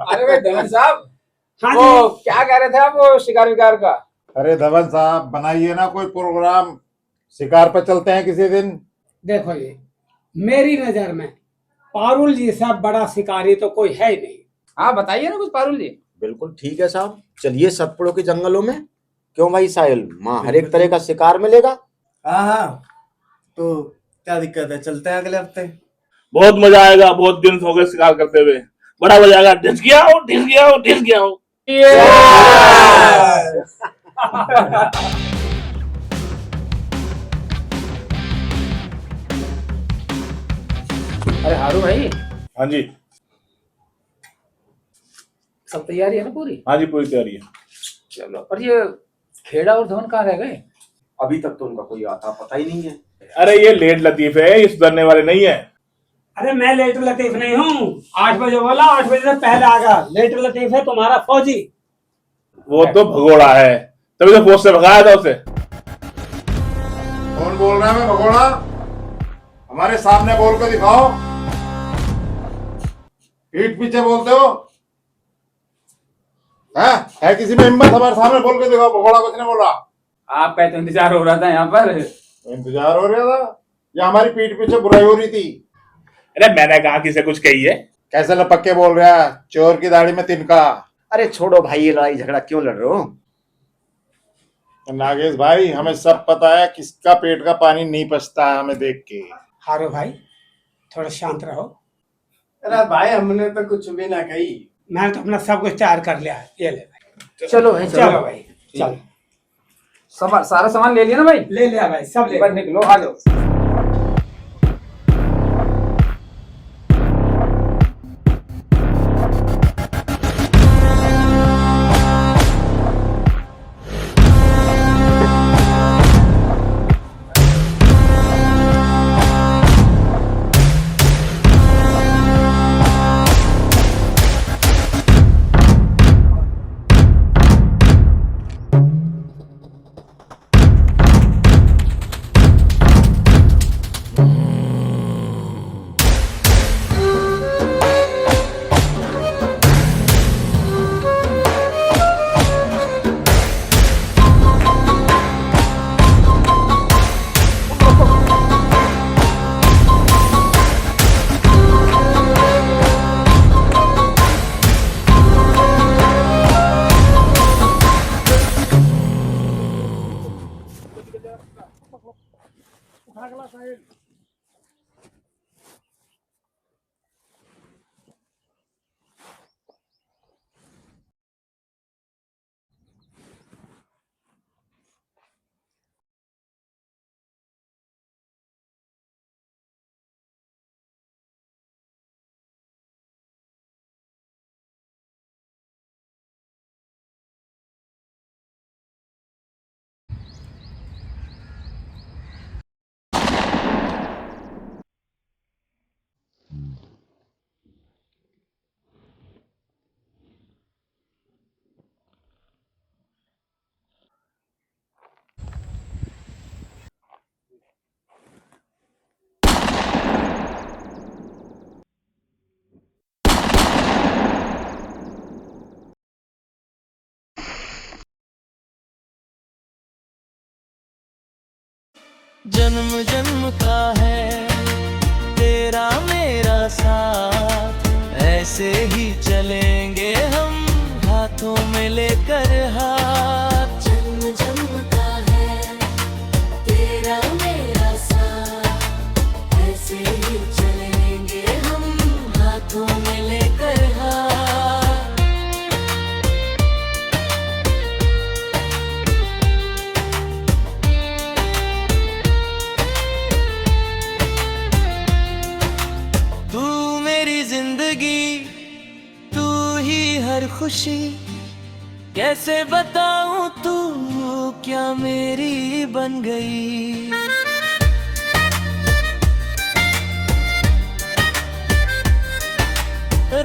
अरे भाई धवन साहब, हाँ वो जी। क्या कह रहे थे आप, वो शिकार विकार का? अरे धवन साहब, बनाइए ना कोई प्रोग्राम, शिकार पे चलते हैं किसी दिन। देखो जी, मेरी नजर में पारुल जी से बड़ा शिकारी तो कोई है ही नहीं। हाँ बताइए ना कुछ पारुल जी। बिल्कुल ठीक है साहब, चलिए सतपुड़ों के जंगलों में। क्यों भाई साहिल, वहाँ हर एक तरह का शिकार मिलेगा। हाँ हाँ, तो क्या दिक्कत है, चलते हैं अगले हफ्ते। बहुत मजा आएगा, बहुत दिन हो गए शिकार करते हुए। बड़ा मजा आएगा। ढिस गया हो, ढिस गया हो, ढिस गया हो। अरे हारू भाई, हाँ जी, सब तैयारी है ना पूरी? हाँ जी, पूरी तैयारी है। चलो, पर ये खेड़ा और धवन कहाँ रह गए? अभी तक तो उनका कोई आता पता ही नहीं है। अरे ये लेट लतीफ है, ये सुधरने वाले नहीं है। अरे मैं लेट लतीफ नहीं हूँ, 8 बजे बोला, 8 बजे से पहले आ गया। लेट लतीफ है तुम्हारा फौजी। वो तो भगोड़ा है, तभी तो फौज से भगाया था उसे। कौन बोल रहा है? मैं भगोड़ा? हमारे सामने बोल के दिखाओ। पीठ पीछे बोलते हो? है किसी में हिम्मत? हमारे सामने बोल के दिखाओ। भगोड़ा कुछ नहीं बोल रहा। आपका तो इंतजार हो रहा था यहाँ पर। इंतजार हो रहा था या हमारी पीठ पीछे बुराई हो रही थी? अरे मैंने कहा किसे कुछ कही है? कैसे लपक बोल रहा है? चोर की दाढ़ी में तिनका। अरे छोड़ो भाई, ये लड़ाई झगड़ा क्यों लड़ रहे हो? नागेश भाई, हमें सब पता है किसका पेट का पानी नहीं पचता है हमें देख के। हारो भाई, थोड़ा शांत रहो। अरे भाई, हमने तो कुछ भी ना कही। मैंने तो अपना सब कुछ तैयार कर लिया है। ये ले भाई। चलो भाई, चलो भाई, चलो। सारा सामान ले लिया ना भाई? ले लिया भाई, सब ले बस निकलो, आ जाओ। जन्म जन्म का है तेरा मेरा साथ, ऐसे ही चलेंगे हम हाथों में लेकर हाथ। जन्म जन्म का है तेरा मेरा साथ, ऐसे ही चलेंगे हम हाथों में लेकर हाथ। तू मेरी जिंदगी, तू ही हर खुशी, कैसे बताऊं तू क्या मेरी बन गई।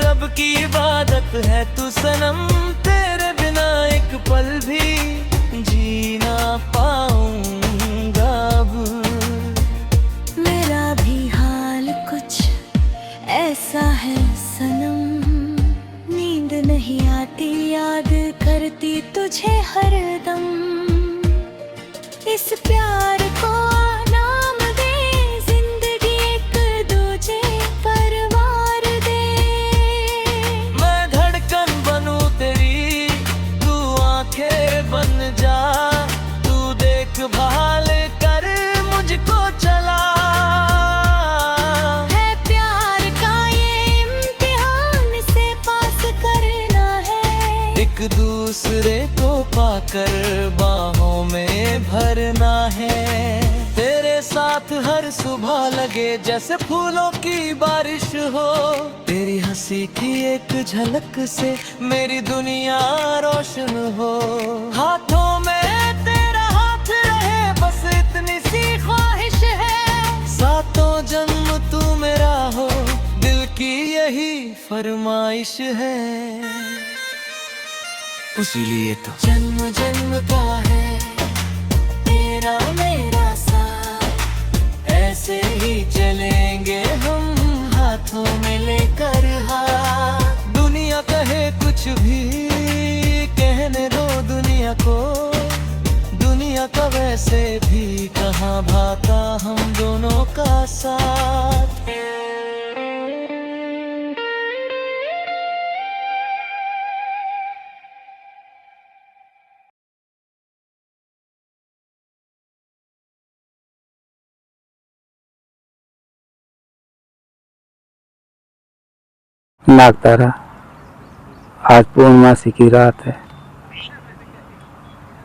रब की इबादत है तू सनम, तेरे बिना एक पल भी जी ना पाऊंगा अब। मेरा भी हाल कुछ ऐसा नहीं आती, याद करती तुझे हरदम। इस प्यार को नाम दे, जिंदगी एक दूजे परवार दे। मैं धड़कन बनूं तेरी, तू आंखें बन जा, तू देखभाल कर मुझको चला। है प्यार का ये इम्तिहान, से पास करना है। एक दूसरे को पाकर बाहों में भरना है। तेरे साथ हर सुबह लगे जैसे फूलों की बारिश हो। तेरी हंसी की एक झलक से मेरी दुनिया रोशन हो। हाथों में तेरा हाथ रहे, बस इतनी सी ख्वाहिश है। सातों जन्म तू मेरा हो, दिल की यही फरमाइश है। इसीलिए तो जन्म जन्म का है तेरा मेरा साथ, ऐसे ही चलेंगे हम हाथों में लेकर हाथ। दुनिया कहे कुछ भी, कहने दो दुनिया को। दुनिया का वैसे भी कहाँ भाता हम दोनों का साथ। नागतारा, आज पूर्णमासी की रात है।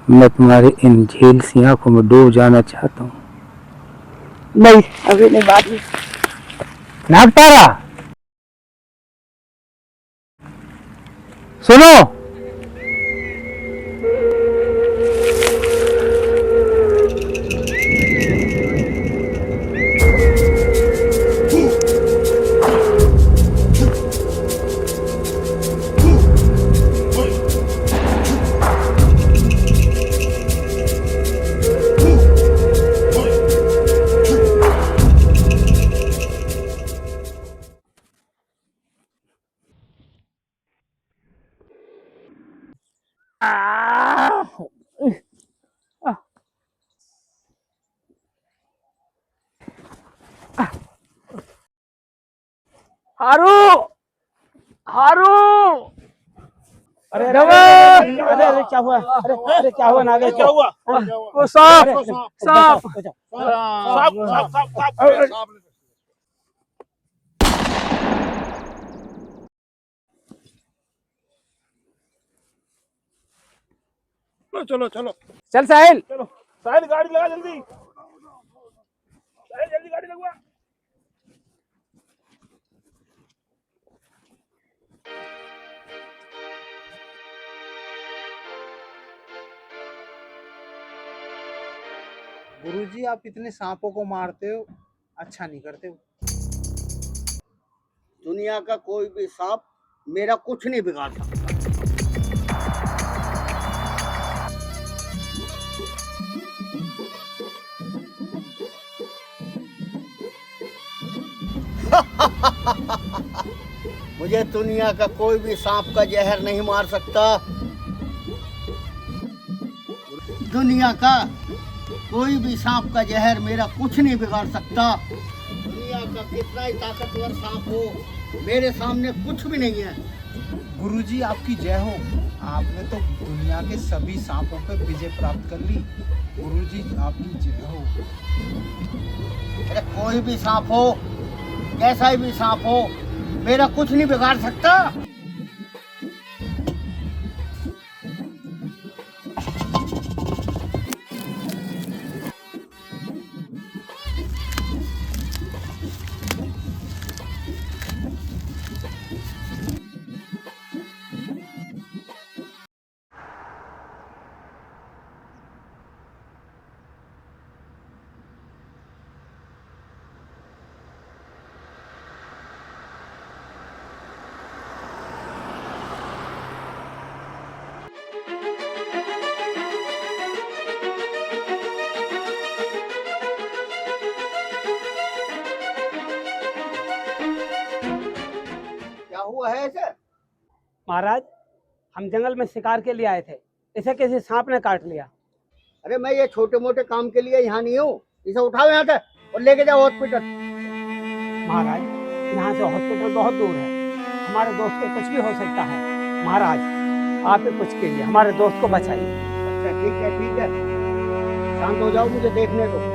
मैं तुम्हारी इन झील सी आंखों में डूब जाना चाहता हूँ। नहीं, अभी नहीं, बाद में। नागतारा, सुनो। हारू, हारू, अरे अरे अरे क्या हुआ? अरे क्या हुआ नागे? क्या हुआ? वो सांप, सांप। चलो चलो चल साहिल। साहिल, गाड़ी लगा जल्दी। साहिल जल्दी गाड़ी लगवा। गुरुजी, आप इतने सांपों को मारते हो, अच्छा नहीं करते हो। दुनिया का कोई भी सांप मेरा कुछ नहीं बिगाड़ सकता। मुझे दुनिया का कोई भी सांप का जहर नहीं मार सकता। दुनिया का कोई भी सांप का जहर मेरा कुछ नहीं बिगाड़ सकता। दुनिया का कितना ही ताकतवर सांप हो, मेरे सामने कुछ भी नहीं है। गुरुजी, आपकी जय हो। आपने तो दुनिया के सभी सांपों पर विजय प्राप्त कर ली। गुरुजी, आपकी जय हो। अरे कोई भी सांप हो, कैसा भी सांप हो, मेरा कुछ नहीं बिगाड़ सकता। महाराज, हम जंगल में शिकार के लिए आए थे, इसे किसी सांप ने काट लिया। अरे मैं ये छोटे मोटे काम के लिए यहाँ नहीं हूँ, इसे उठाओ यहाँ से और लेके जाओ हॉस्पिटल। महाराज, यहाँ से हॉस्पिटल बहुत दूर है, हमारे दोस्त को कुछ भी हो सकता है। महाराज, आप ही कुछ कीजिए, हमारे दोस्त को बचाइए। अच्छा ठीक है ठीक है, शांत हो जाओ, मुझे देखने दो।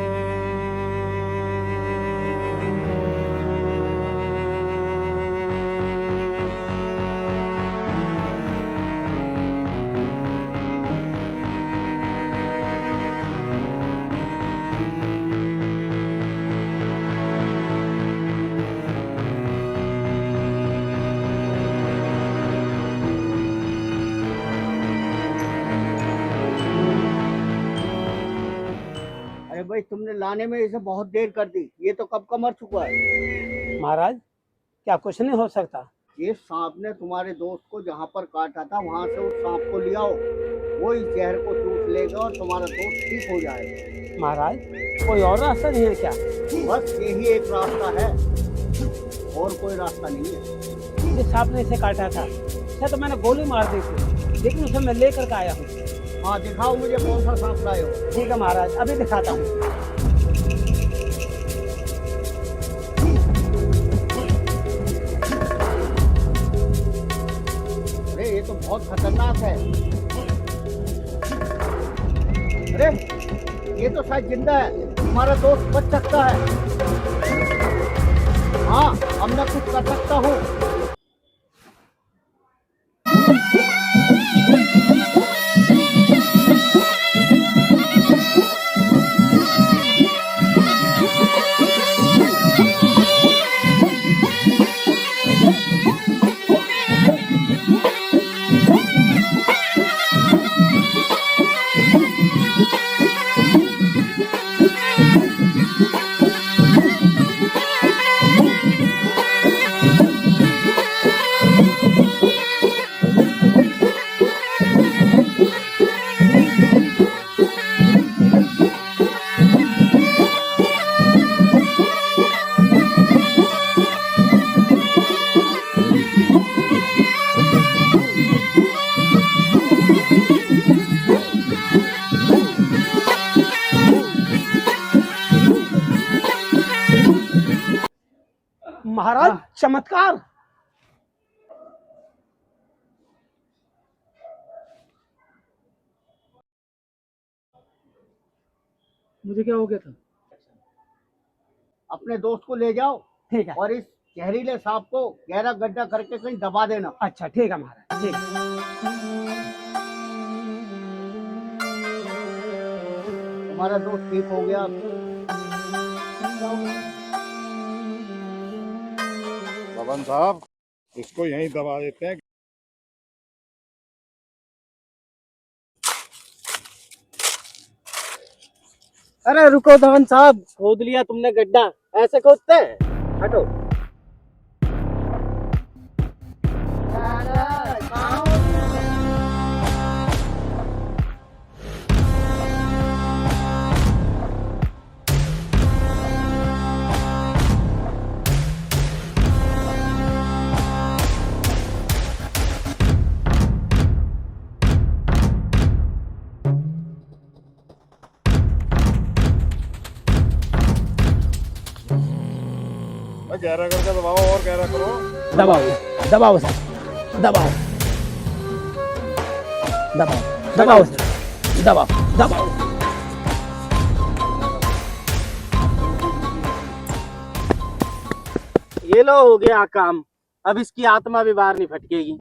अरे भाई, तुमने लाने में इसे बहुत देर कर दी, ये तो कब का मर चुका है। महाराज, क्या कुछ नहीं हो सकता? ये सांप ने तुम्हारे दोस्त को जहाँ पर काटा था वहां से उस सांप को ले आओ, वो इस जहर को चूस लेगा और तुम्हारा दोस्त ठीक हो जाएगा। महाराज, कोई और रास्ता नहीं है क्या? बस यही एक रास्ता है, और कोई रास्ता नहीं है। जिस सांप ने इसे काटा था, इसे तो मैंने गोली मार दी थी, लेकिन उसे मैं लेकर के आया हूँ। हाँ दिखाओ मुझे कौन सा सांप लाए हो। ठीक है महाराज, अभी दिखाता हूँ। अरे ये तो बहुत खतरनाक है। अरे ये तो शायद जिंदा है, तुम्हारा दोस्त बच सकता है। हाँ, अब मैं कुछ कर सकता हूँ। महाराज, चमत्कार! मुझे क्या हो गया था? अपने दोस्त को ले जाओ ठीक है। और इस जहरीले सांप को गहरा गड्ढा करके कहीं दबा देना। अच्छा ठीक है महाराज, ठीक है। हमारा दोस्त ठीक हो गया। पवन साहब, इसको यहीं दबा देते हैं। अरे रुको धवन साहब, खोद लिया तुमने गड्ढा, ऐसे खोदते हैं? हटो। गहरा करके दबाओ और गहरा करो। दबाओ दबाओ सर, दबाओ दबाओ दबाओ सर, दबाओ दबाओ। ये लो, हो गया काम। अब इसकी आत्मा भी बाहर नहीं फटकेगी।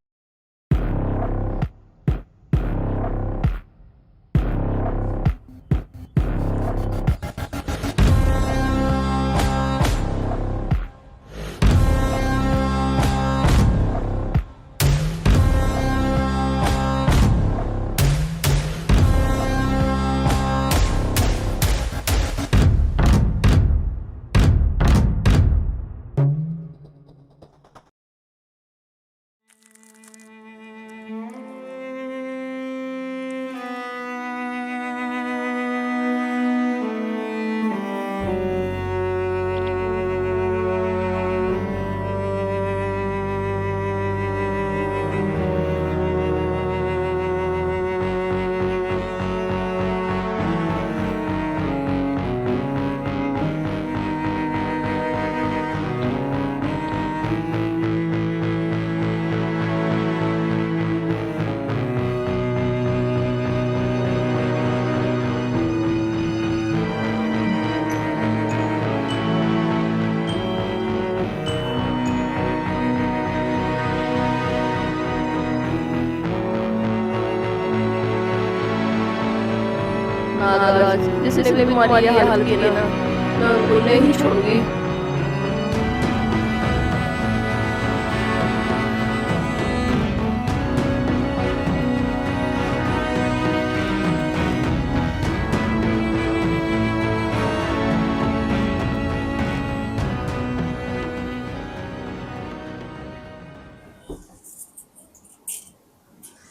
नागराज जिसने भी हमारी ये हाल की ना मैं उनको नहीं छोड़ूंगी।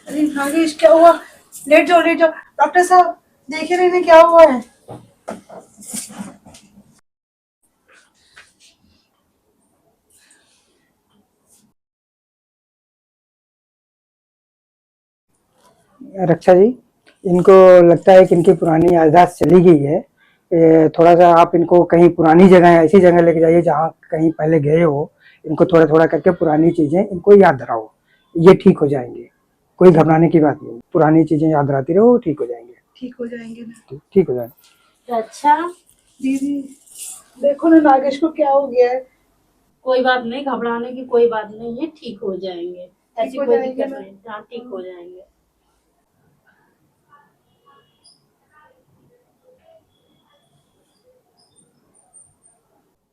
अरे नागेश क्या हुआ? लेट जाओ लेट जाओ, डॉक्टर साहब देखे रहे क्या हुआ है। रक्षा जी, इनको लगता है कि इनकी पुरानी याददाश्त चली गई है। थोड़ा सा आप इनको कहीं पुरानी जगह, ऐसी जगह लेके जाइए जहाँ कहीं पहले गए हो। इनको थोड़ा थोड़ा करके पुरानी चीजें इनको याद दिलाओ, ये ठीक हो जाएंगे। कोई घबराने की बात नहीं, पुरानी चीजें याद दिलाती रहो, ठीक हो जाएंगे। ठीक हो जाएंगे ना? ठीक हो जाएंगे। अच्छा दीदी देखो ना नागेश को क्या हो गया है। कोई बात नहीं, घबराने की कोई बात नहीं है, ठीक हो जाएंगे। ऐसी कोई दिक्कत नहीं, हाँ ठीक हो जाएंगे।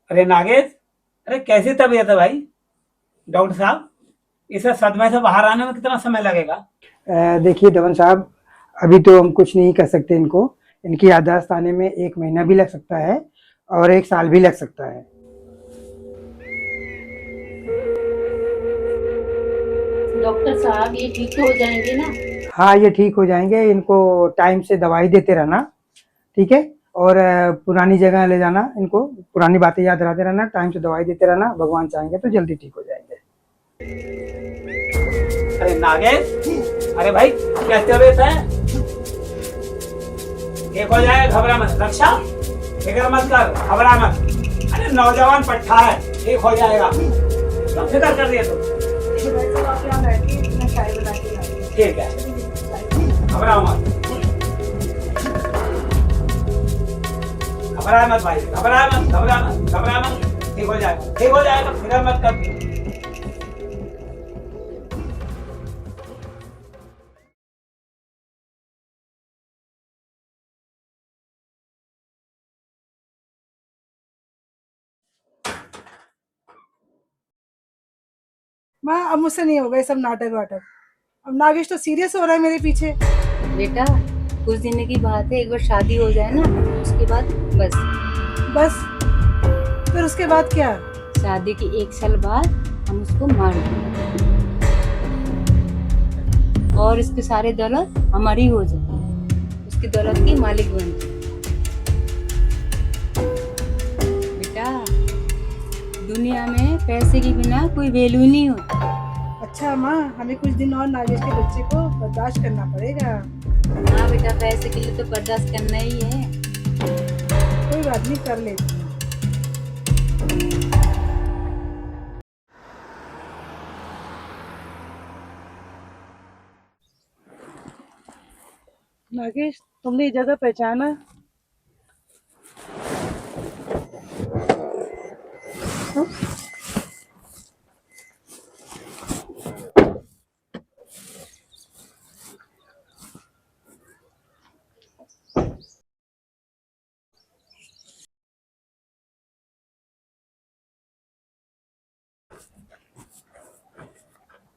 अरे नागेश, अरे कैसी तबीयत है भाई? डॉक्टर साहब, इस सदमे से बाहर आने में कितना समय लगेगा? देखिए दवन साहब, अभी तो हम कुछ नहीं कर सकते। इनको, इनकी याददाश्त आने में 1 महीना भी लग सकता है और 1 साल भी लग सकता है। डॉक्टर साहब ये ठीक हो जाएंगे ना? हाँ, ये ठीक हो जाएंगे। इनको टाइम से दवाई देते रहना, ठीक है? और पुरानी जगह ले जाना, इनको पुरानी बातें याद दिलाते रहना, टाइम से दवाई देते रहना। भगवान चाहेंगे तो जल्दी ठीक हो जाएंगे। अरे नागेश, अरे भाई क्या तबीयत है? ठीक हो जाए, घबरा मत। रक्षा, फिक्र मत कर, घबरा मत। अरे नौजवान पट्टा है, ठीक हो जाएगा। तो फिक्र कर दिया तुम। ठीक है, घबराओ मत, घबरा मत भाई, घबरा मत, घबरा मत, घबरा मत। ठीक हो जाएगा, ठीक हो जाएगा, फिक्र मत कर। माँ अब मुझसे नहीं होगा ये सब नाटक वाटक। अब नागेश तो सीरियस हो रहा है मेरे पीछे। बेटा कुछ दिन की बात है, एक बार शादी हो जाए ना उसके बाद बस। बस फिर उसके बाद क्या? शादी के 1 साल बाद हम उसको मार देंगे और इसके सारे दौलत हमारी हो जाए, उसकी दौलत की मालिक बन जाए। बेटा दुनिया में पैसे के बिना कोई वैल्यू नहीं होता। अच्छा माँ, हमें कुछ दिन और नागेश के बच्चे को बर्दाश्त करना पड़ेगा। हाँ बेटा, पैसे के लिए तो बर्दाश्त करना ही है। कोई बात नहीं, कर लेते हैं। नागेश, तुमने ये जगह पहचाना?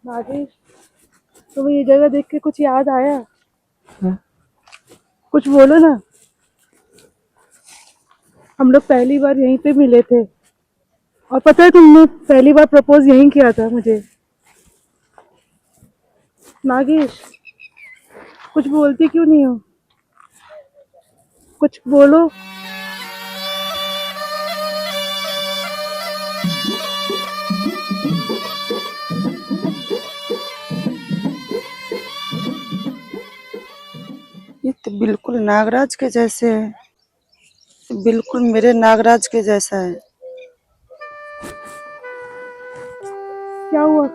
नागेश, तुम्हें ये जगह देख के कुछ याद आया? हाँ? कुछ बोलो ना। हम लोग पहली बार यहीं पे मिले थे और पता है तुमने पहली बार प्रपोज यहीं किया था मुझे। नागेश, कुछ बोलती क्यों नहीं हो? कुछ बोलो। ये तो बिल्कुल नागराज के जैसे है, बिल्कुल मेरे नागराज के जैसा है। क्या हुआ?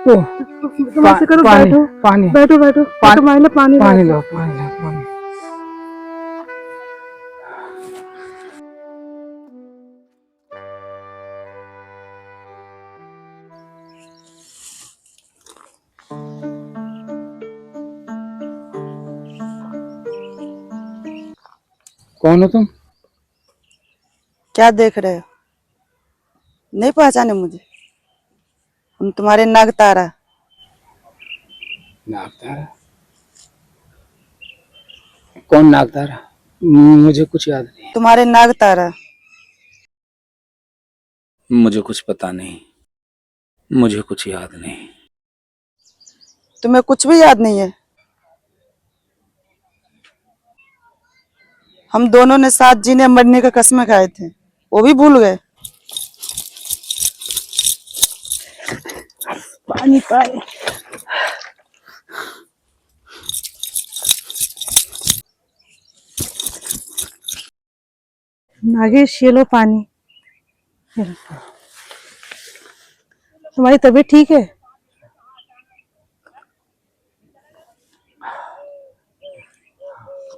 ओ, ऐसे करो, पानी, बैठो पानी, बैठो बैठो, पानी पानी पानी लो, पानी लो, पानी। कौन हो तुम? क्या देख रहे हो? नहीं पहचाने मुझे? हम तुम्हारे नागतारा। नागतारा? कौन नागतारा? मुझे कुछ याद नहीं। तुम्हारे नागतारा। मुझे कुछ पता नहीं, मुझे कुछ याद नहीं। तुम्हें कुछ भी याद नहीं है? हम दोनों ने साथ जीने मरने का कसमें खाए थे, वो भी भूल गए? पानी पानी। नागेश ये लो पानी। ये लो। तुम्हारी तबीयत ठीक है?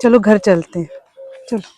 चलो घर चलते हैं, चलो।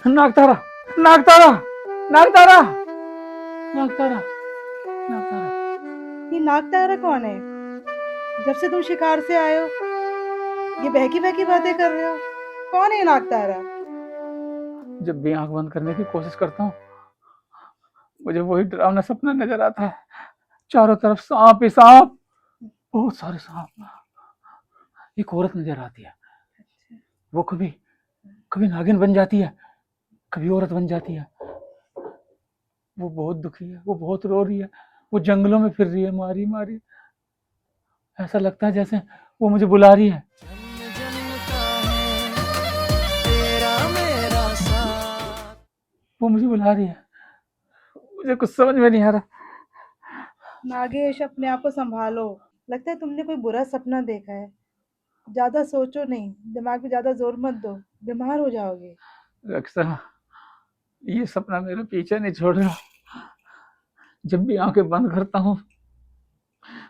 नागतारा, नागतारा, नागतारा, नागतारा, नागतारा। ये नागतारा कौन है? जब से तुम शिकार से आए हो ये बहकी बहकी बातें कर रहे हो। कौन है ये नागतारा? जब भी आंख बंद करने की कोशिश करता हूँ मुझे वही डरावना सपना नजर आता है। चारों तरफ सांप ही सांप, बहुत सारे सांप। एक औरत नजर आती है, वो कभी कभी नागिन बन जाती है, कभी औरत बन जाती है। वो बहुत दुखी है, वो बहुत रो रही है, वो जंगलों में फिर रही है मारी मारी। ऐसा लगता है जैसे वो मुझे बुला रही है। वो मुझे बुला रही है, मुझे कुछ समझ में नहीं आ रहा। नागेश अपने आप को संभालो। लगता है तुमने कोई बुरा सपना देखा है। ज्यादा सोचो नहीं, दिमाग पे ज्यादा जोर मत दो, बीमार हो जाओगे। रक्षा, ये सपना मेरे पीछे नहीं छोड़ रहा। जब भी आंखें बंद करता हूँ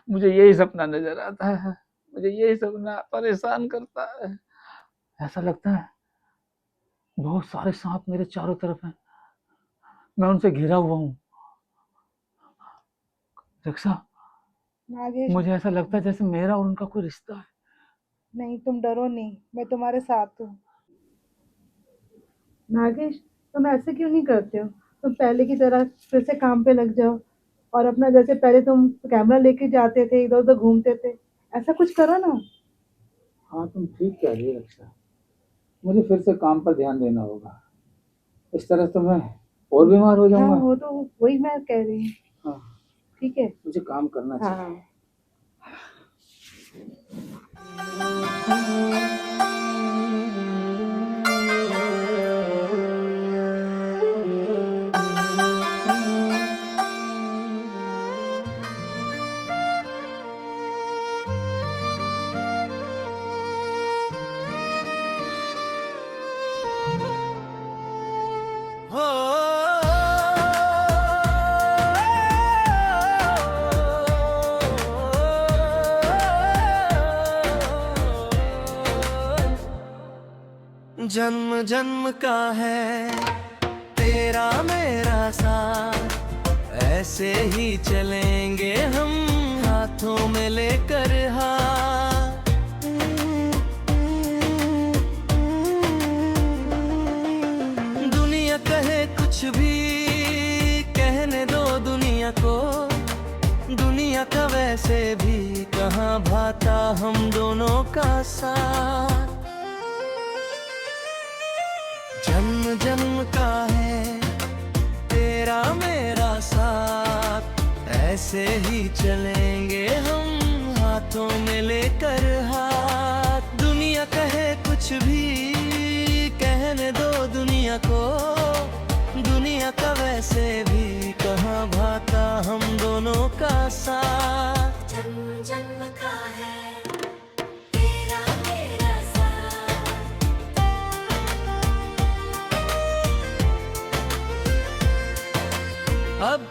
मुझे यही सपना नजर आता है, मुझे यही सपना परेशान करता है। ऐसा लगता है बहुत सारे सांप मेरे चारों तरफ हैं, मैं उनसे घिरा हुआ हूँ। रक्षा, नागेश मुझे ऐसा लगता है जैसे मेरा और उनका कोई रिश्ता है। नहीं, तुम डरो नहीं, मैं तुम्हारे साथ हूँ। नागेश तुम ऐसे क्यों नहीं करते हो? तुम पहले की तरह फिर से काम पे लग जाओ और अपना जैसे पहले तुम कैमरा लेके जाते थे, इधर उधर घूमते थे, ऐसा कुछ करो ना। हाँ तुम ठीक कह रही है रक्षा, मुझे फिर से काम पर ध्यान देना होगा। इस तरह तो मैं और बीमार हो जाऊंगा। हाँ, वो तो वही मैं कह रही हूँ। हाँ, ठीक है, मुझे काम करना चाहिए। हाँ। जन्म जन्म का है तेरा मेरा साथ, ऐसे ही चलेंगे हम हाथों में लेकर हाथ। दुनिया कहे कुछ भी, कहने दो दुनिया को, दुनिया का वैसे भी कहाँ भाता हम दोनों का साथ। जन्म जन्म का है तेरा मेरा साथ, ऐसे ऐसे ही चलेंगे हम हाथों में लेकर हाथ। दुनिया कहे कुछ भी, कहने दो दुनिया को, दुनिया का वैसे भी कहाँ भाता हम दोनों का साथ। जन्म जन्म का है तेरा मेरा साथ। अब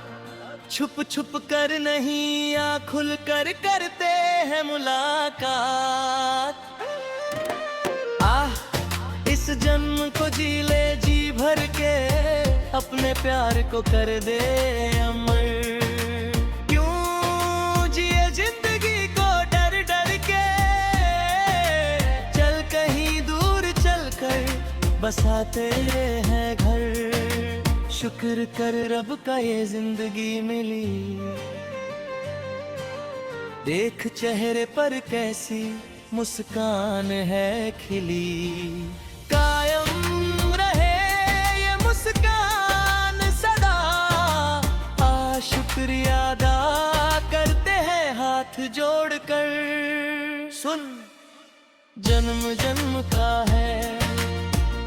छुप छुप कर नहीं या खुल कर करते हैं मुलाकात। इस जन्म को जी ले जी भर के, अपने प्यार को कर दे अमर। क्यों जिए जिंदगी को डर डर के, चल कहीं दूर चल कर बसाते हैं घर। शुक्र कर रब का ये जिंदगी मिली, देख चेहरे पर कैसी मुस्कान है खिली। कायम रहे ये मुस्कान सदा, शुक्रिया अदा करते हैं हाथ जोड़कर। सुन, जन्म जन्म का है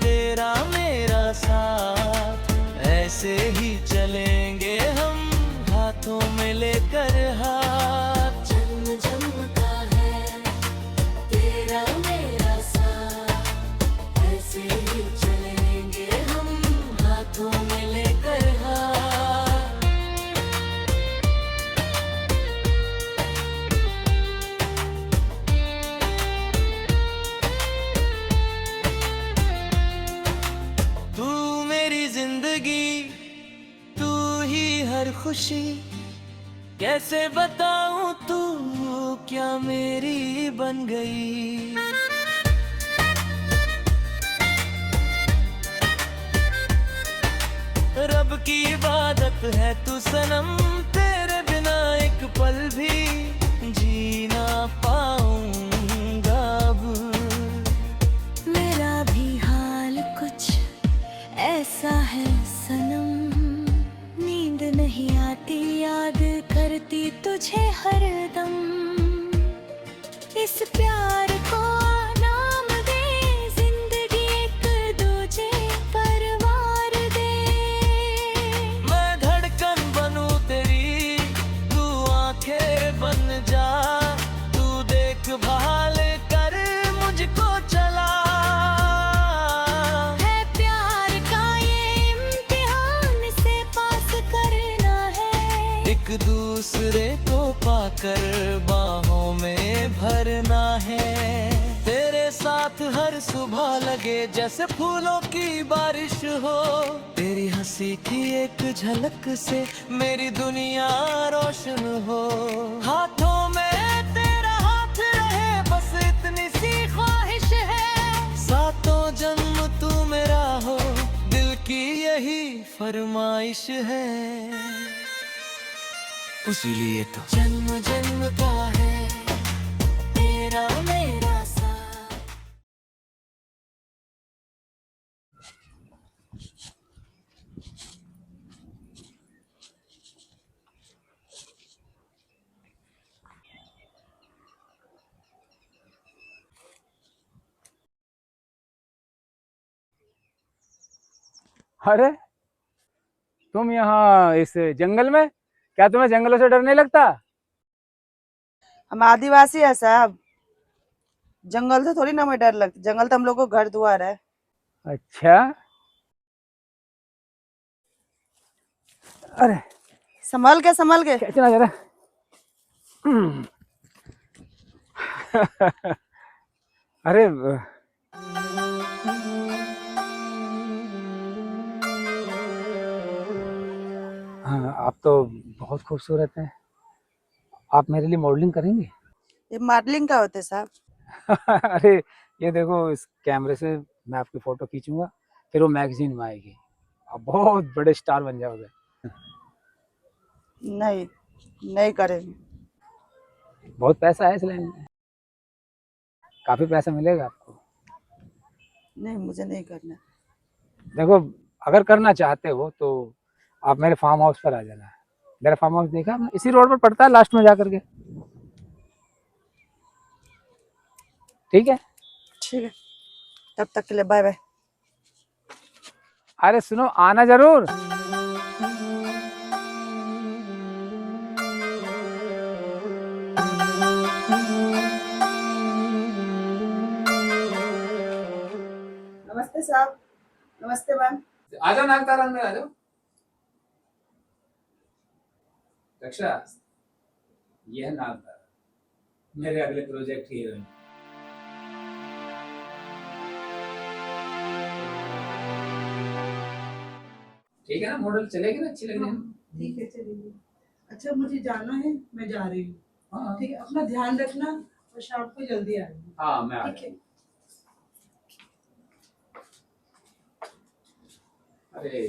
तेरा मेरा साथ, ऐसे ही चलेंगे हम हाथों में लेकर हाथ। जन्म जन्म का है तेरा मेरा साथ, ऐसे ही चलेंगे हम हाथों में लेकर हाथ। तू मेरी जिंदगी, तू ही हर खुशी, कैसे बताऊं तू क्या मेरी बन गई। रब की इबादत है तू सनम, तेरे बिना एक पल भी जी ना पाऊंगा अब। मेरा भी हाल कुछ ऐसा है सनम, नींद नहीं आती याद करती तुझे हरदम। इस प्यार को नाम दे, जिंदगी एक दूजे परवार दे। मैं धड़कन बनूं तेरी, तू आंखें बन जा, तू देखभाल कर मुझको चला। है प्यार का ये इम्तिहान से पास करना है, एक दूसरे को पाकर बाहों में भरना है। तेरे साथ हर सुबह लगे जैसे फूलों की बारिश हो, तेरी हंसी की एक झलक से मेरी दुनिया रोशन हो। हाथों में तेरा हाथ रहे बस इतनी सी ख्वाहिश है, सातों जन्म तू मेरा हो दिल की यही फरमाइश है। इसीलिए तो जन्म जन्म का है तेरा मेरा साथ। अरे तुम यहाँ इस जंगल में, क्या तुम्हें जंगलों से डर नहीं लगता? हम आदिवासी है साहब, जंगल से थोड़ी ना हमें डर लगता, जंगल तो हम लोग को घर द्वार है। अच्छा, अरे संभल के खींचना जरा। अरे हाँ, आप तो बहुत खूबसूरत हैं। आप मेरे लिए मॉडलिंग करेंगे? ये मॉडलिंग का होता है साहब? अरे ये देखो, इस कैमरे से मैं आपकी फोटो खींचूंगा, फिर वो मैगजीन में आएगी, आप बहुत बड़े स्टार बन जाओगे। नहीं, नहीं करेंगे। बहुत पैसा है इस लाइन में, काफी पैसा मिलेगा आपको। नहीं, मुझे नहीं करना। देखो, अगर करना चाहते हो तो आप मेरे फार्म हाउस पर आ जाना, मेरा फार्म हाउस देखा आपने? इसी रोड पर पड़ता है लास्ट में जाकर के। ठीक है, ठीक है, तब तक के लिए बाय बाय। अरे सुनो, आना जरूर। नमस्ते साहब। नमस्ते मैम। आ जाओ नागतारा, अंदर आ जाओ। रक्षा, ये है नागतारा, मेरे अगले प्रोजेक्ट की हीरोइन। ठीक है ना, मॉडल चलेगी ना, अच्छी लगेगी ना? ठीक है, चलिए। अच्छा, मुझे जाना है, मैं जा रही हूँ। हाँ ठीक है, अपना ध्यान रखना और शाम को जल्दी आएंगे। हाँ, मैं आ ठीक है। अरे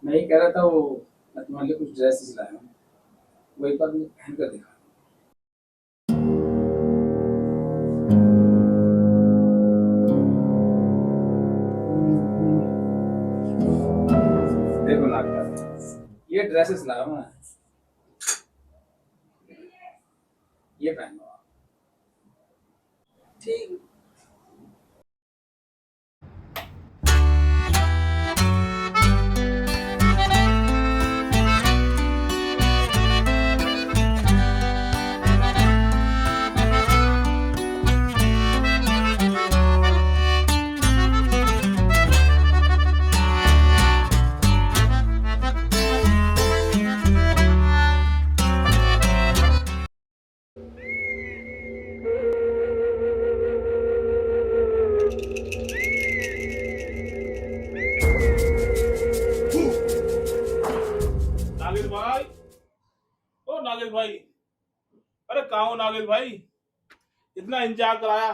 मैं ये कह रहा था, वो मैं तुम्हारे लिए कुछ ड्रेसेस लाया हूँ, वो एक बार मुझे पहन कर दिखा। देखो नागता, ये ड्रेसेस लाया हूँ मैं, ये पहनो आप। ठीक। नागेश भाई, ओ नागेश भाई, अरे कहाँ हो नागेश भाई, इतना इंतजार कराया।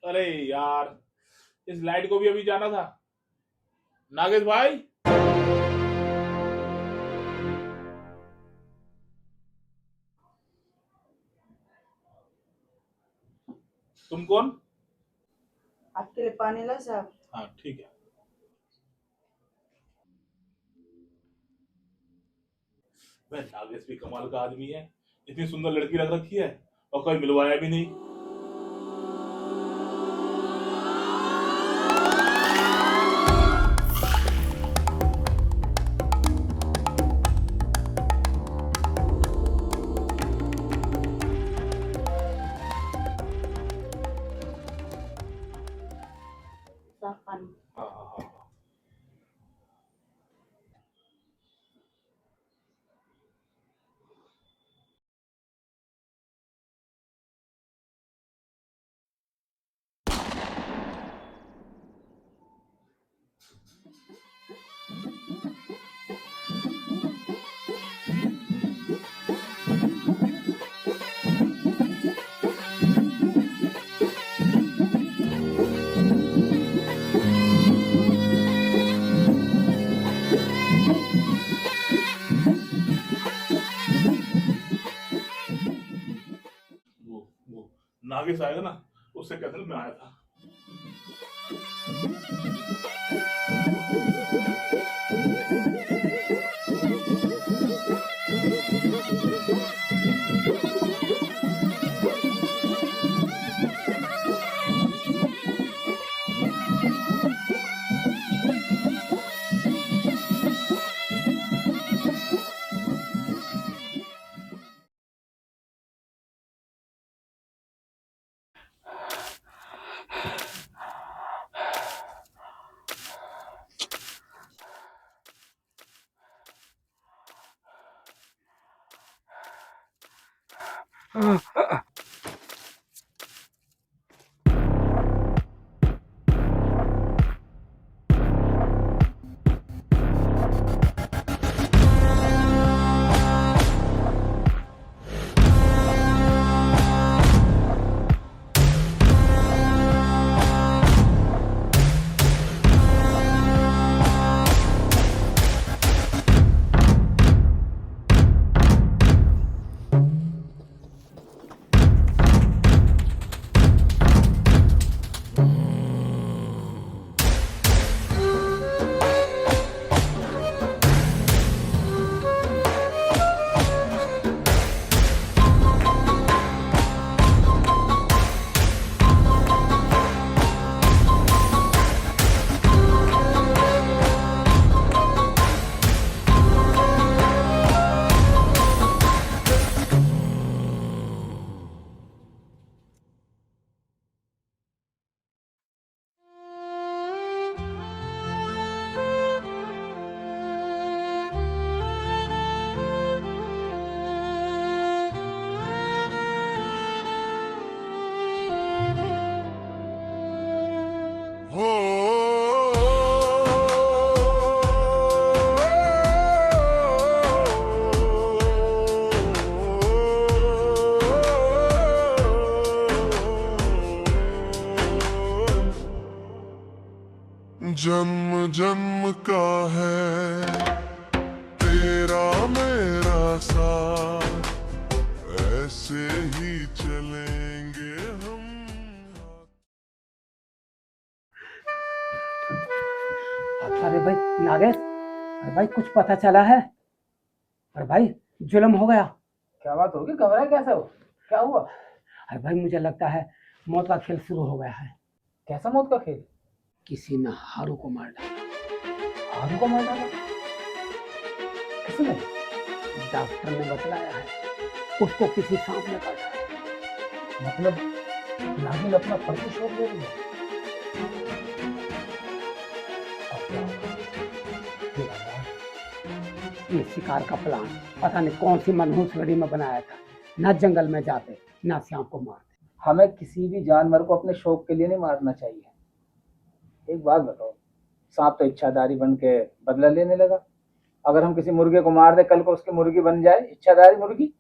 अरे यार, इस लाइट को भी अभी जाना था। नागेश भाई, तुम कौन? आपके लिए पानी ला साहब। हाँ ठीक है। वह नागेश भी कमाल का आदमी है, इतनी सुंदर लड़की रख रखी है और कोई मिलवाया भी नहीं। साफ पानी। हाँ हाँ हाँ। वो नागेश आएगा ना, उससे कहते मैं आया था। जन्म जन्म का है तेरा मेरा साथ, ऐसे ही चलेंगे हम। अरे भाई नागेश, अरे भाई कुछ पता चला है? अरे भाई जुल्म हो गया। क्या बात होगी? घबराए कैसे हो? क्या हुआ? अरे भाई मुझे लगता है मौत का खेल शुरू हो गया है। कैसा मौत का खेल? किसी ने हारू को मार डाला। हारू को मार डाला? किसने? डॉक्टर ने बतलाया है उसको किसी सांप ने काटा है। मतलब नागिन अपना फर्क छोड़ दे रही है। ये शिकार का प्लान पता नहीं कौन सी मनहूस घड़ी में बनाया था। ना जंगल में जाते ना सांप को मारते। हमें किसी भी जानवर को अपने शौक के लिए नहीं मारना चाहिए। एक बात बताओ, सांप तो इच्छाधारी बन के बदला लेने लगा। अगर हम किसी मुर्गे को मार दे, कल को उसकी मुर्गी बन जाए इच्छाधारी मुर्गी,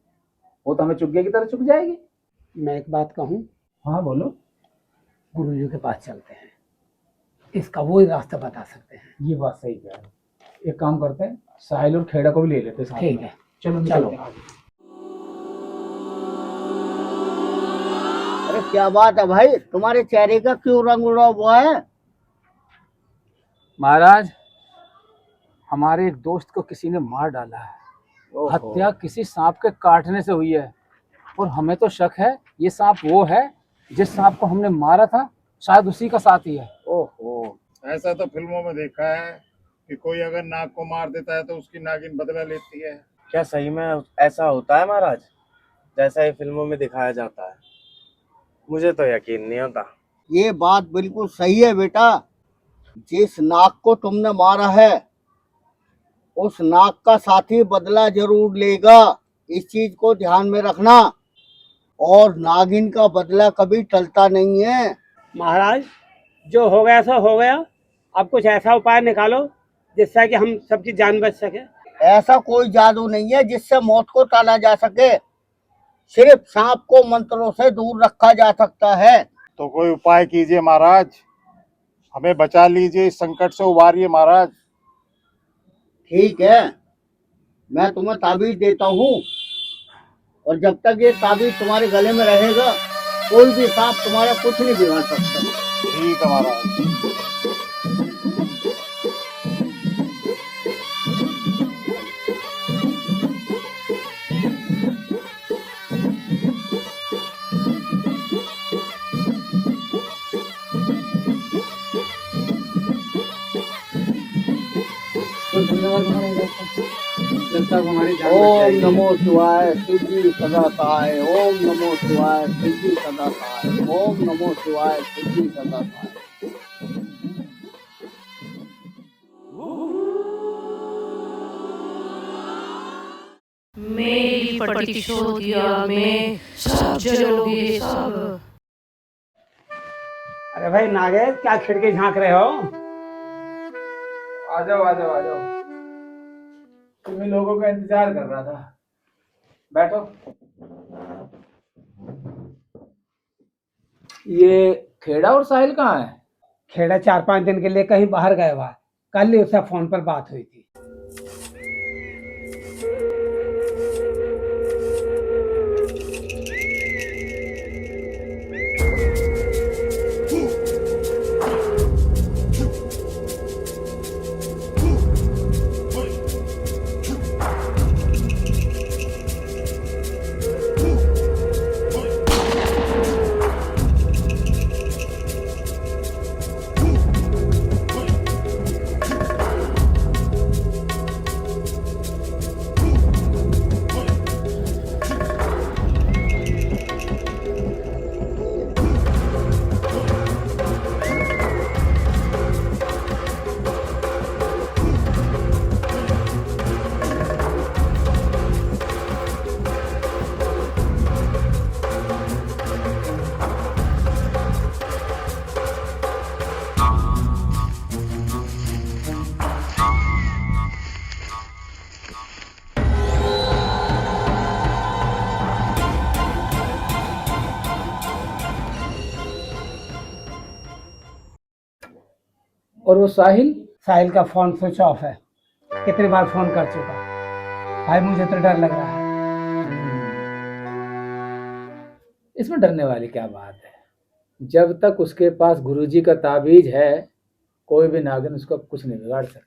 वो तो हमें चुग्गे की तरह चुग जाएगी। मैं एक बात कहूँ? हाँ बोलो। गुरुजी के पास चलते हैं, इसका वही रास्ता बता सकते हैं। ये बात सही कह रहे हो। एक काम करते हैं, साहिल और खेड़ा को भी ले लेते हैं साथ में। ठीक है, चलो चलो। अरे क्या बात है भाई, तुम्हारे चेहरे का क्यों रंग उड़ा हुआ है? महाराज, हमारे एक दोस्त को किसी ने मार डाला है। हत्या किसी सांप के काटने से हुई है और हमें तो शक है ये सांप वो है जिस सांप को हमने मारा था, शायद उसी का साथी है। ओहो, ऐसा तो फिल्मों में देखा है कि कोई अगर नाग को मार देता है तो उसकी नागिन बदला लेती है। क्या सही में ऐसा होता है महाराज, जैसा ये फिल्मों में दिखाया जाता है? मुझे तो यकीन नहीं होता। ये बात बिल्कुल सही है बेटा। जिस नाग को तुमने मारा है उस नाग का साथी बदला जरूर लेगा, इस चीज को ध्यान में रखना। और नागिन का बदला कभी टलता नहीं है। महाराज, जो हो गया सो हो गया। अब कुछ ऐसा उपाय निकालो जिससे कि हम सबकी जान बच सके। ऐसा कोई जादू नहीं है जिससे मौत को टाला जा सके। सिर्फ सांप को मंत्रों से दूर रखा जा सकता है। तो कोई उपाय कीजिए महाराज, हमें बचा लीजिए, इस संकट से उबारिए महाराज। ठीक है, मैं तुम्हें ताबीज देता हूँ और जब तक ये ताबीज तुम्हारे गले में रहेगा कोई भी सांप तुम्हारा कुछ नहीं बिगाड़ सकता। ठीक है महाराज। ओम नमो शिवाय सिद्धि सदा सहाय, ओम नमो शिवाय सिद्धि सदा सहाय, ओम नमो शिवाय सिद्धि सदा सहाय। मेरी प्रतिशोध याग में सब जलोगे सब। अरे भाई नागेश, क्या खिड़की झांक रहे हो? आ जाओ आ जाओ आ जाओ, तुम्हें लोगों का इंतजार कर रहा था। बैठो। ये खेड़ा और साहिल कहाँ है? खेड़ा 4-5 दिन के लिए कहीं बाहर गया हुआ है। कल ही उससे फोन पर बात हुई थी। और वो साहिल? साहिल का फोन स्विच ऑफ है, कितनी बार फोन कर चुका। भाई मुझे तो डर लग रहा है। इसमें डरने वाली क्या बात है? जब तक उसके पास गुरुजी का ताबीज है, कोई भी नागिन उसका कुछ नहीं बिगाड़ सकती।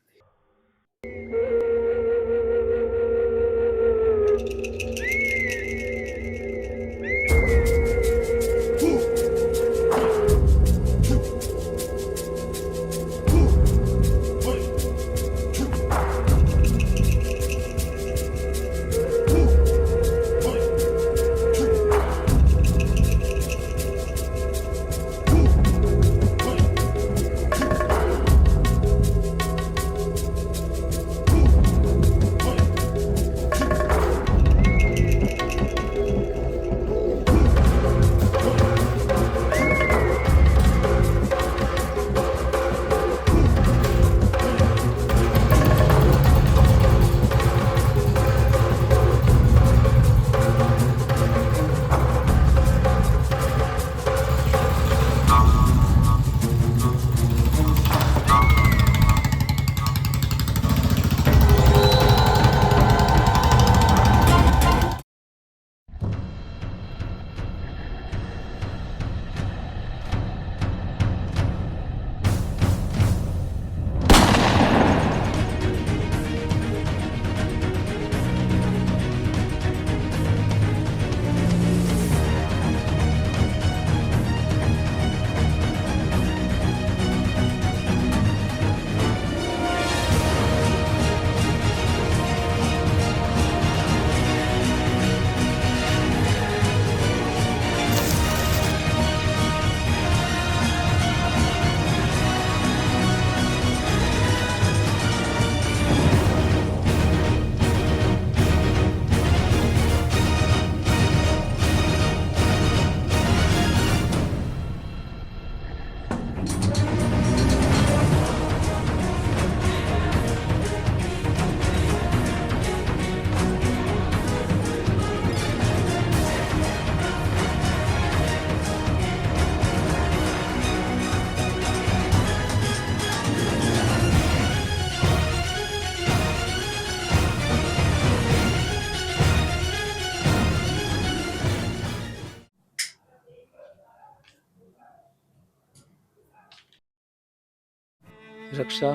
रक्षा,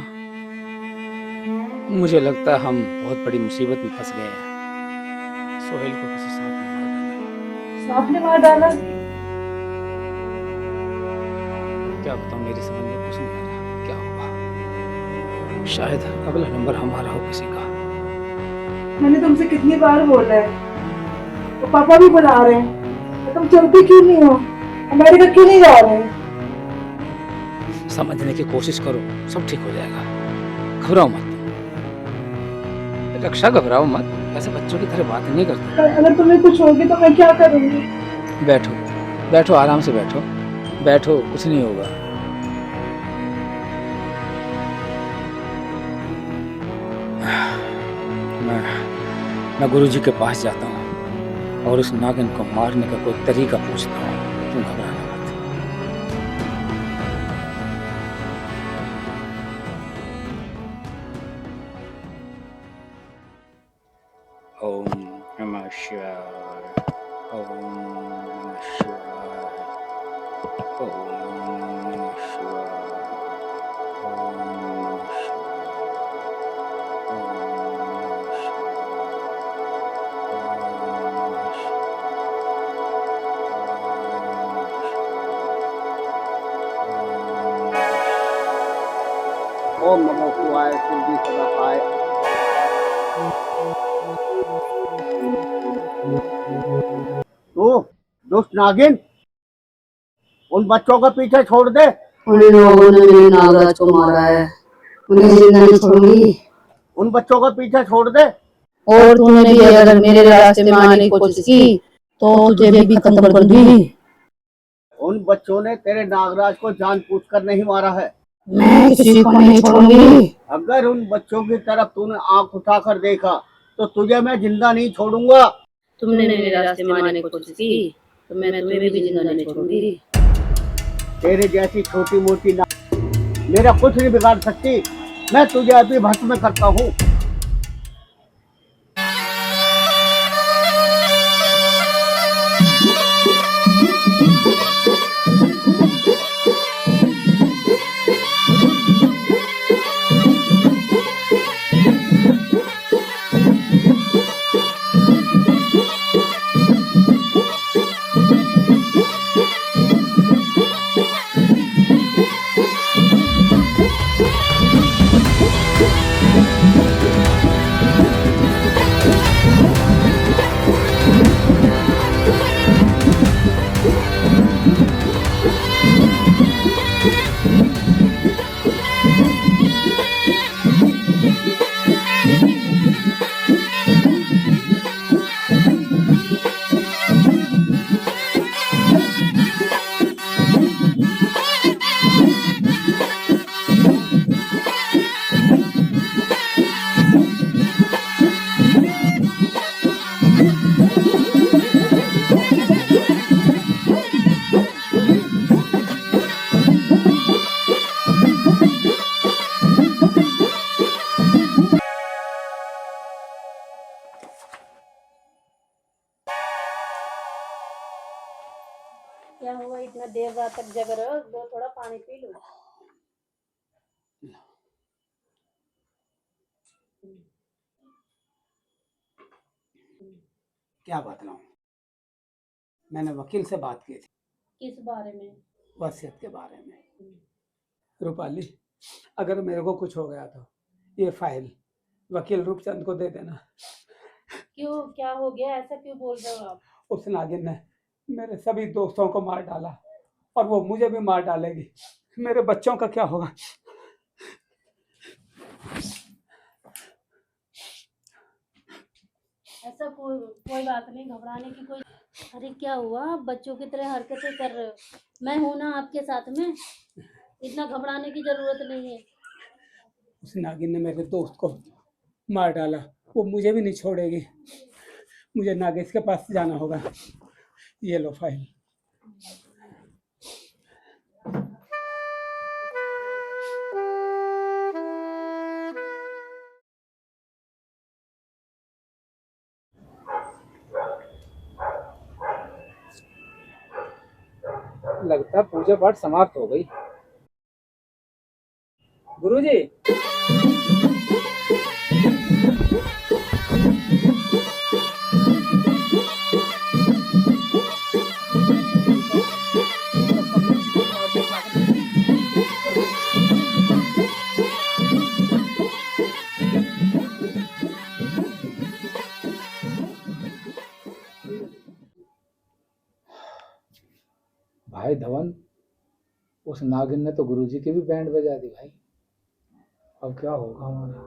मुझे लगता है हम बहुत बड़ी मुसीबत में फंस गए हैं। सोहेल को किसी सांप ने मार डाला। सांप ने मार डाला? क्या बताऊं, मेरी समझ में कुछ नहीं आ रहा क्या होगा। शायद अगला नंबर हमारा हो किसी का। मैंने तुमसे कितनी बार बोला है, तो पापा भी बुला रहे हैं, तो तुम चलती क्यों नहीं हो? अमेरिका क्यों नहीं जा रहे हैं? समझने की कोशिश करो, सब ठीक हो जाएगा। घबराओ मत रक्षा, घबराओ मत। ऐसे बच्चों की तरह बात नहीं करते। अगर तुम्हें कुछ होगी तो मैं क्या करूंगी? बैठो बैठो, आराम से बैठो बैठो, कुछ नहीं होगा। मैं गुरुजी के पास जाता हूँ और उस नागिन को मारने का कोई तरीका पूछता हूँ। तुम घबराना मत। ओम नमः शिवाय, ओम नमः शिवाय, ओम नमः शिवाय, ओम नमः ओम नमो शिवाय, शिव जी सदा पाए। तो दुष्ट नागिन, उन बच्चों का पीछे छोड़ दे। उन लोगों ने मेरे नागराज को मारा है, उन्हें जिंदा नहीं छोड़ूंगी। उन बच्चों का पीछे छोड़ दे। और तूने भी अगर मेरे रास्ते में आने की कोशिश की तो तुझे भी खत्म कर दूंगी। उन बच्चों ने तेरे नागराज को जानबूझकर नहीं मारा है। मैं किसी को नहीं छोड़ूंगी। अगर उन बच्चों की तरफ तूने आंख उठाकर देखा तो तुझे मैं जिंदा नहीं छोड़ूंगा। तुमने मेरे रास्ते में आने की कोशिश की तो मैं तुम्हें भी जिंदा नहीं छोड़ूंगी। तेरे जैसी छोटी मोटी मेरा कुछ नहीं बिगाड़ सकती। मैं तुझे अभी भस्म करता हूँ। क्या हुआ इतना देर रात तक जग रहे हो? दो थोड़ा पानी पी लो। क्या बतलाऊं? मैंने वकील से बात की थी किस बारे में? वसीयत के बारे में। रूपाली, अगर मेरे को कुछ हो गया तो ये फाइल वकील रूपचंद को दे देना। क्यों, क्या हो गया? ऐसा क्यों बोल रहे हो आप? उस नागिन ने मेरे सभी दोस्तों को मार डाला और वो मुझे भी मार डालेगी। मेरे बच्चों का क्या होगा? ऐसा कोई बात नहीं, घबराने की कोई। अरे क्या हुआ? आप बच्चों की तरह हरकतें कर रहे हो। मैं हूं ना आपके साथ में, इतना घबराने की जरूरत नहीं है। उस नागिन ने मेरे दोस्त को मार डाला, वो मुझे भी नहीं छोड़ेगी। मुझे नागेश के पास जाना होगा। ये लो फाइल। लगता है पूजा पाठ समाप्त हो गई। गुरुजी, भाई धवन, उस नागिन ने तो गुरुजी की भी बैंड बजा दी भाई। अब क्या होगा हमारा?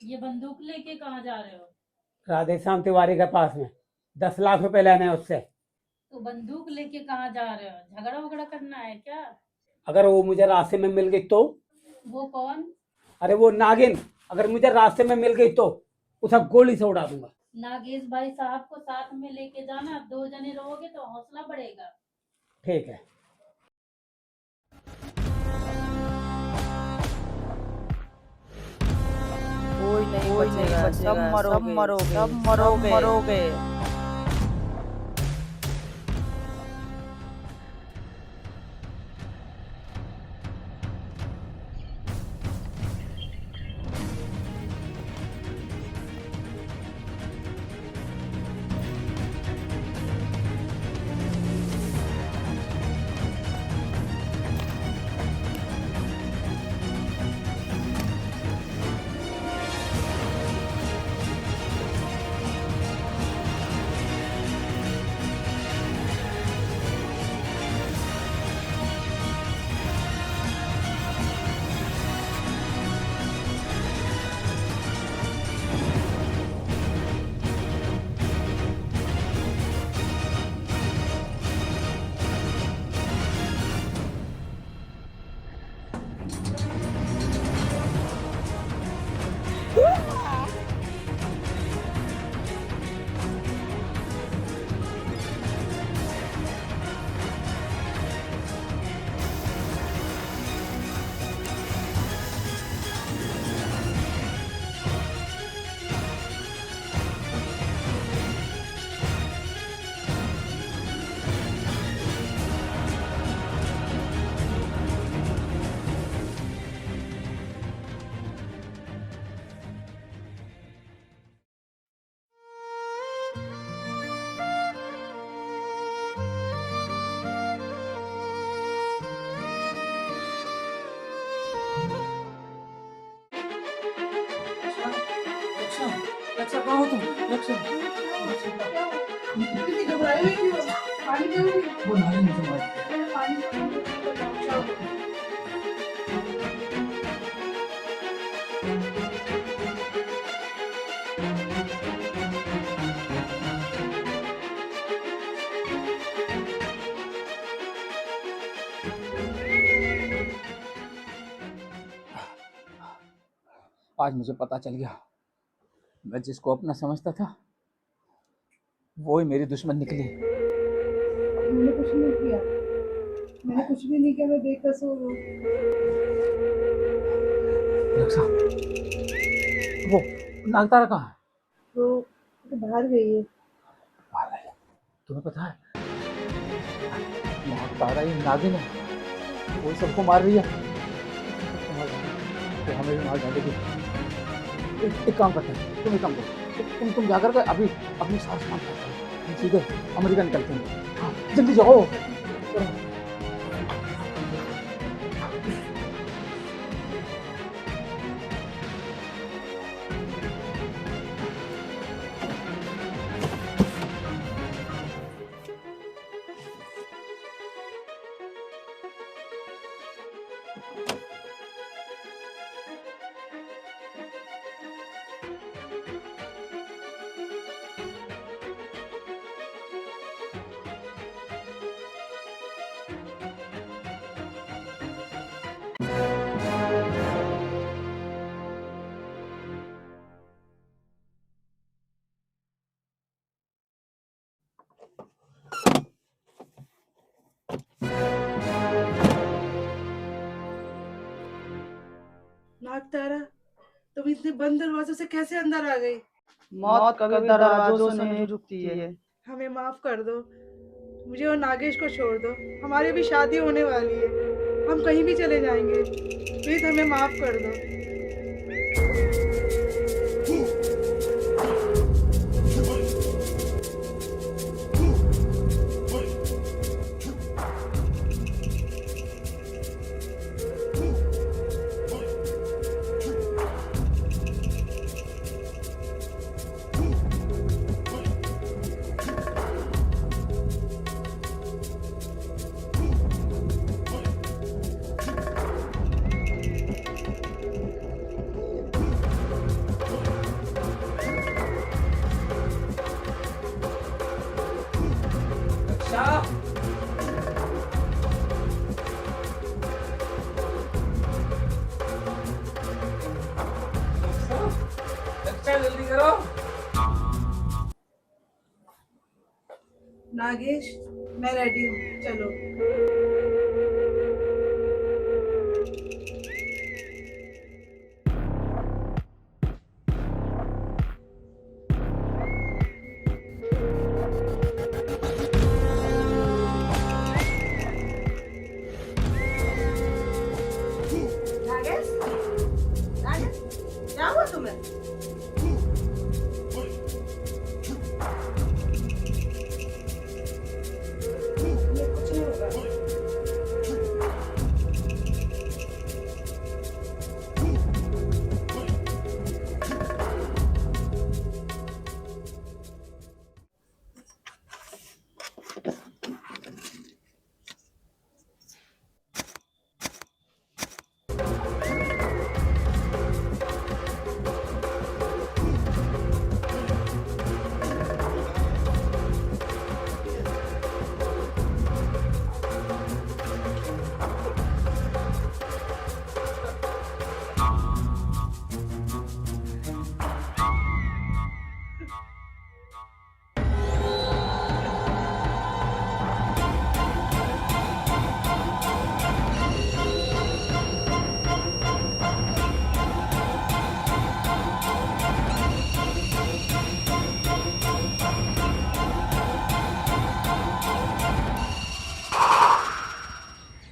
ये बंदूक लेके कहाँ जा रहे हो? राधेश्याम तिवारी के पास में 10 लाख रुपए लेने हैं उससे। तो बंदूक लेके कहाँ जा रहे हो? झगड़ा वगड़ा करना है क्या? अगर वो मुझे रास्ते में मिल गई तो? वो कौन? अरे वो नागिन अगर मुझे रास्ते में मिल गई तो उसे गोली से उड़ा दूंगा। नागेश भाई साहब को साथ में लेके जाना, 2 जने रहोगे तो हौसला बढ़ेगा। ठीक है। कोई नहीं बचेगा, सब मरोगे। रक्षा कहाँ हो तुम? रक्षा इतनी घबराई हुई क्यों? पानी पियोगी? वो नाली मुझे मार दिया। पानी आज मुझे पता चल गया, मैं जिसको अपना समझता था वो ही मेरी दुश्मन निकली। मैंने कुछ नहीं किया, मैंने कुछ भी नहीं किया, मैं बेकसूर हूँ। रक्षा, वो नागतारा कहाँ है? वो तो बाहर गई है। तुम्हें पता है नागतारा ये नागिन है, वो सबको मार रही है। तो हमें भी मार डालेगी। एक काम करते हैं, तुम एक काम करो, तुम जाकर के अभी अपनी सारा सामान पैक करो, हम सीधे अमेरिका निकलते हैं। हाँ जल्दी जाओ। नागतारा, तुम इतने बंद दरवाजों से कैसे अंदर आ गई? मौत कभी दरवाजों से नहीं रुकती है। हमें माफ कर दो, मुझे और नागेश को छोड़ दो, हमारी भी शादी होने वाली है, हम कहीं भी चले जाएंगे, प्लीज हमें माफ कर दो। जल्दी करो। नागेश, मैं रेडी हूँ, चलो।